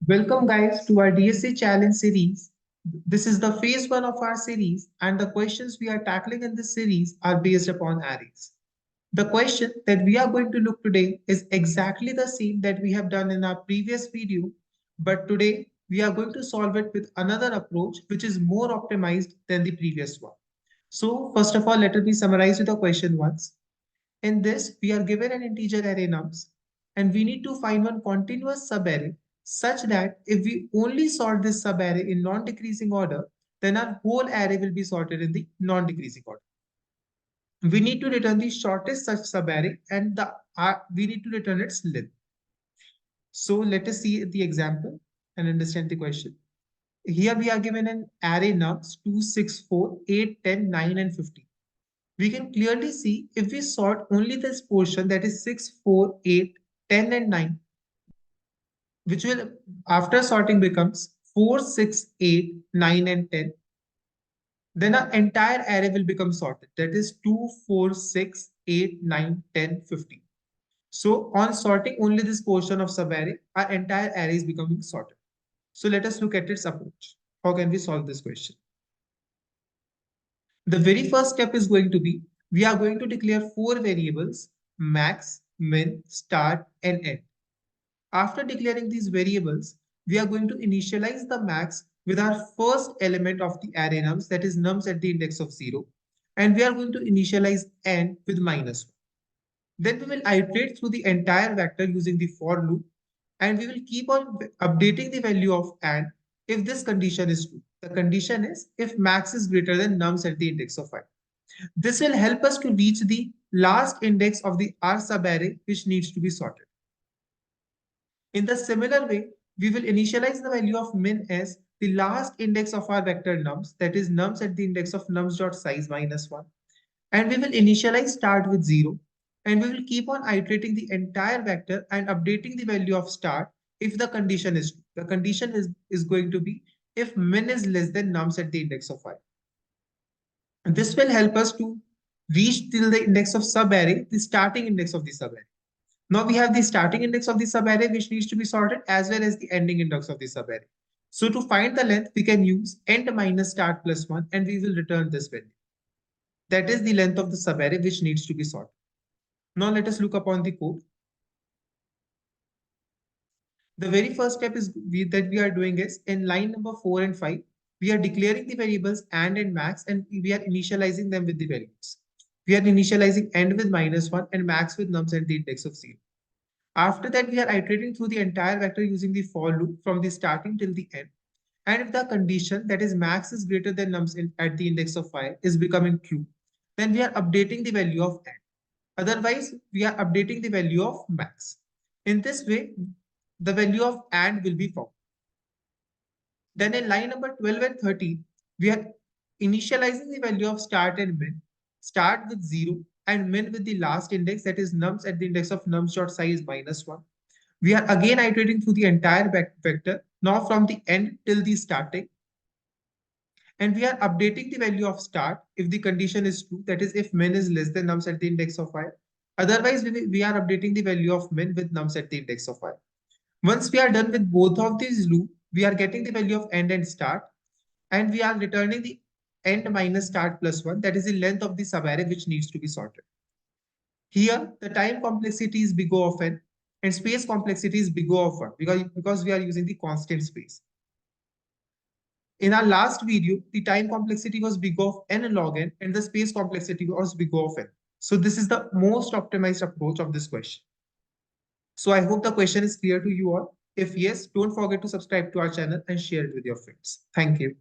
Welcome guys to our DSA challenge series. This is the phase 1 of our series and the questions we are tackling in this series are based upon arrays. The question that we are going to look today is exactly the same that we have done in our previous video, but today we are going to solve it with another approach which is more optimized than the previous one. So first of all, let me summarize you the question once. In this, we are given an integer array nums, and we need to find one continuous subarray such that if we only sort this subarray in non-decreasing order, then our whole array will be sorted in the non-decreasing order. We need to return the shortest such subarray and we need to return its length. So let us see the example and understand the question. Here we are given an array nums 2, 6, 4, 8, 10, 9, and 15. We can clearly see if we sort only this portion, that is 6, 4, 8, 10, and 9, which will after sorting becomes 4, 6, 8, 9, and 10, then our entire array will become sorted, that is 2, 4, 6, 8, 9, 10, 15. So on sorting only this portion of subarray, our entire array is becoming sorted. So let us look at its approach. How can we solve this question? The very first step is going to be, we are going to declare 4 variables, max, min, start, and end. After declaring these variables, we are going to initialize the max with our first element of the array nums, that is nums at the index of 0. And we are going to initialize end with -1. Then we will iterate through the entire vector using the for loop, and we will keep on updating the value of and if this condition is true. The condition is if max is greater than nums at the index of I. This will help us to reach the last index of the R subarray which needs to be sorted. In the similar way, we will initialize the value of min as the last index of our vector nums, that is nums at the index of nums.size -1. And we will initialize start with 0. And we will keep on iterating the entire vector and updating the value of start if the condition is true. The condition is going to be if min is less than nums at the index of I. And this will help us to reach till the index of subarray, the starting index of the subarray. Now we have the starting index of the subarray which needs to be sorted as well as the ending index of the subarray. So to find the length, we can use end minus start plus 1 and we will return this value. That is the length of the subarray which needs to be sorted. Now let us look upon the code. The very first step that we are doing is in line number 4 and 5, we are declaring the variables and max and we are initializing them with the values. We are initializing end with -1 and max with nums at the index of 0. After that, we are iterating through the entire vector using the for loop from the starting till the end. And if the condition, that is max is greater than nums at the index of I, is becoming true, then we are updating the value of n. Otherwise, we are updating the value of max. In this way, the value of and will be found. Then in line number 12 and 13, we are initializing the value of start and min. Start with 0 and min with the last index, that is nums at the index of nums.size -1. We are again iterating through the entire vector, now from the end till the starting. And we are updating the value of start if the condition is true, that is if min is less than nums at the index of I. Otherwise, we are updating the value of min with nums at the index of I. Once we are done with both of these loops, we are getting the value of end and start, and we are returning the end minus start plus 1, that is the length of the subarray which needs to be sorted. Here, the time complexity is big O of n, and space complexity is big O of 1 because we are using the constant space. In our last video, the time complexity was big O of n log n, and the space complexity was big O of n. So this is the most optimized approach of this question. So I hope the question is clear to you all. If yes, don't forget to subscribe to our channel and share it with your friends. Thank you.